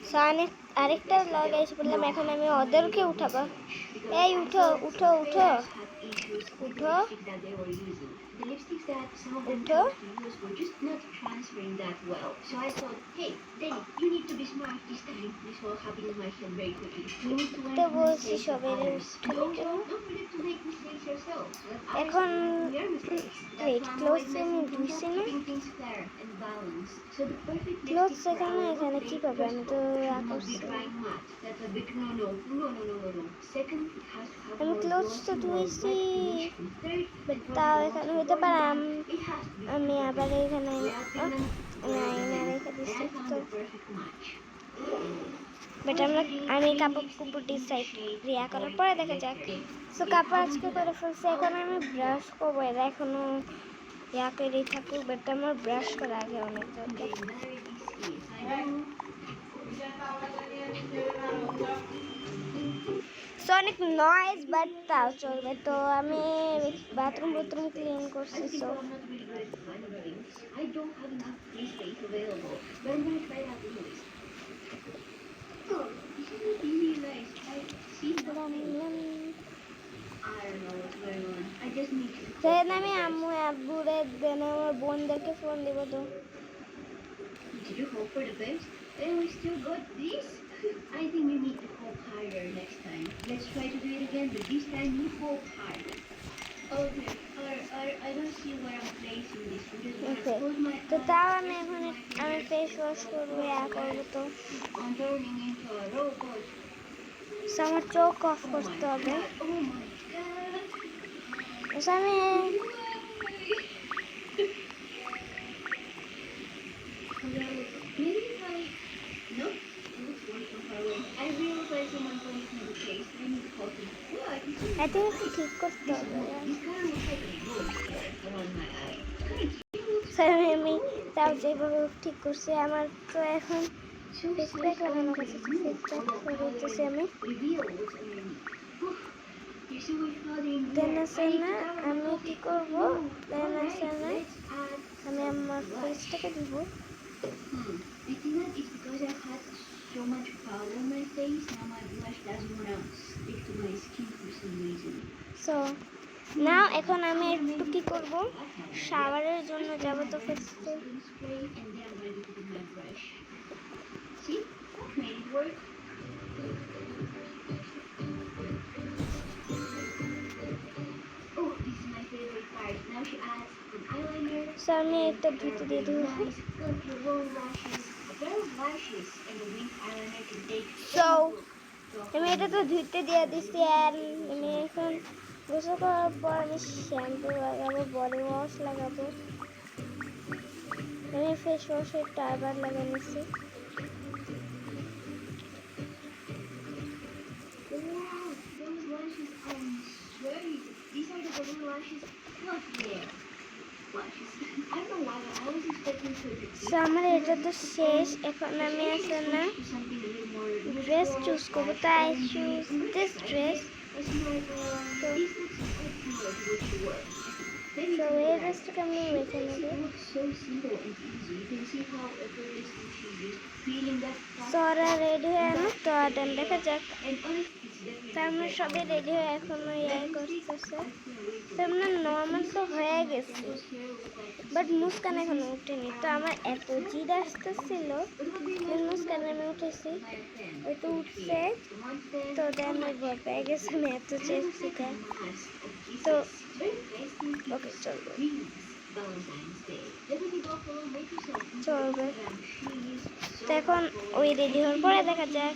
So আরেকটা blog এসে বললাম, এখন আমি ওদেরকে উঠাবো। এই উঠো উঠো উঠো উঠো উঠো। তো বলছি সবাই এখন ক্লোজ আমি ধুইছি না, ক্লোজ এখানে এখানে কি পাবে, আমি তো আমি ক্লোজ তো ধুইছি, তাও এখানে হইতে পারে আমি আবার এখানে আয়না রেখে দিচ্ছি। তো বাট আমি কাপড় কুপড় ডিসাইড রিয়া করার পরে দেখা যাক। সো কাপড় আজকে করে ফেলছি, এখন আমি ব্রাশ করবো। এরা এখনো ইয়া করেই থাকুক, বাট আমার ব্রাশ করা আগে অনেক দরকার। সো অনেক নয়েজ, বাট তাও চলবে। তো আমি বাথরুম ক্লিন করছি। সো আমি আম্মু আব্বুরে দেন আমার বোনদেরকে ফোন দিব। তো Did you hope for the best? And we still got this? I think you need to hope harder next time. Let's try to do it again, but this time you hope harder. Okay. I don't see where I'm placing this. Okay. তো তাও আমি এখন আমি face wash করবো, করবো। তো I'm turning into a robot. আমার চোখ অফ করতে হবে। Oh my god. আমি এত ঠিক করতে হবে। আমি তাও যেভাবে ঠিক করছি, আমার তো এখন ফেসপ্যাক লাগানো আছে। ফেসপ্যাক করতেছি আমি। দেন আছে না আমি কি করবো, দেন আছে না আমি আমার ফেসটাকে দিব। So much powder on my face, now my blush doesn't want to stick to my skin for some reason. So now এখন আমি একটু কি করব, শাওয়ারের জন্য যাব। তো ফার্স্টে See, made it work. Oh, this is my favorite part. Now she adds an eyeliner. So আমি একটা ধুতে দিয়ে দেব। So আমি এটা তো ধুতে দিয়ে দিচ্ছি। আর আমি এখন গোসল করার পর আমি শ্যাম্পু লাগাবো, বডি ওয়াশ লাগাবো। আমি ফেস ওয়াশের টারবার লাগিয়ে নিচ্ছি। আমার এটা তো শেষ। এখন আমি আছে না ড্রেস চুজ করবো, তাই চুজ দিস ড্রেস। তো এই ড্রেসটাকে আমি রেখে নেবো। সরা রেডি হয়ে না, তো দেন দেখা যাক। তো আমরা সবাই রেডি হয়ে এখনো ইয়ে করতেছে। তো আমরা নর্মাল তো হয়ে গেছে, বাট মুস্কান এখনো উঠেনি। তো আমার এত জিদ আসতেছিল, মুস্কানে আমি উঠেছি, ওই তো উঠছে। তো দেন ওই ভয় পেয়ে গেছে, আমি এত চেয়েছি। তো ওকে চলবে চলবে। তো এখন ওই রেডি হওয়ার পরে দেখা যাক।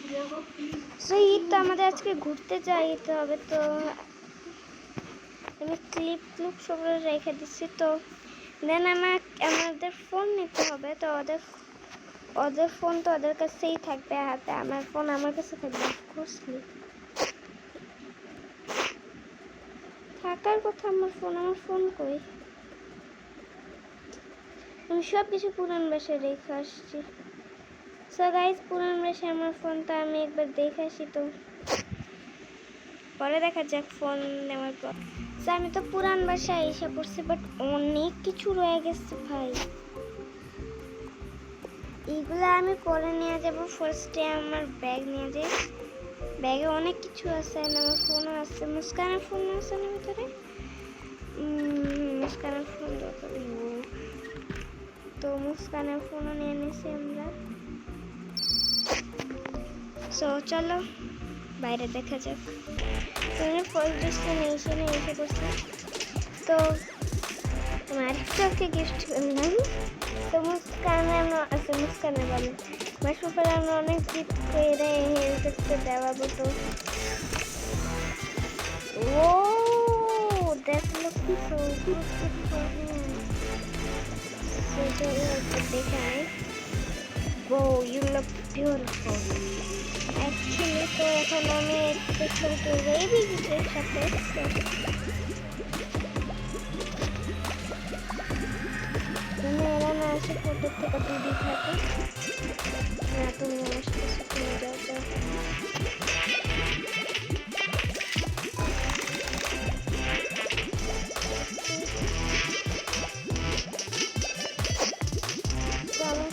সো ঈদ তো আমাদের আজকে ঘুরতে যাইতে হবে। তো আমি ক্লিপ সব রেখে দিচ্ছি। তো দেন আমাদের ফোন নিতে হবে। তো ওদের ফোন তো ওদের কাছেই থাকবে হাতে, আমার ফোন আমার কাছে থাকবে। থাকার কথা আমার ফোন কই, আমি সব কিছু পুরান বাসায় রেখে আসছি। সো গাইজ, পুরান বাসায় আমার ফোনটা আমি একবার দেখে আসি, তো পরে দেখা যাক ফোন নেওয়ার পর। সো আমি তো পুরান বাসায় এসে পড়ছি, বাট অনেক কিছু রয়ে গেছে ভাই। এইগুলো আমি পরে নিয়ে যাব। ফার্স্টে আমার ব্যাগ নিয়ে যাই। ব্যাগে অনেক কিছু আছে, আমার ফোনও আছে, মুস্কানের ফোন আছে না ভিতরে। মুস্কানের ফোন তো মুস্কানের ফোনও নিয়ে নিয়েছি আমরা। সো চলো বাইরে দেখা যাক। ফার্স্ট ডেস্টিনেশনে এসে পড়ছি। তো আরেকটাকে গিফট করলাম। তো মুস্কানের আছে, মুস্কানের বলে মাসুফের আমরা অনেক গিফট করে হেলতে দেওয়াবো। তো oh that's looking so good for him. So চলো দেখে নেই। Oh you look beautiful. Actually তো এখন আমি একটু ছবি বেবি গিফটের সাথে এরা না আসে ফটো থেকে দিদি থাকে না। তুমি আসতেছো, তুমি যাও যাও। চলো,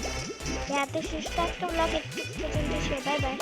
ইয়াতে শেষটা একটা ব্লগ একটু পর্যন্ত সে। Bye bye.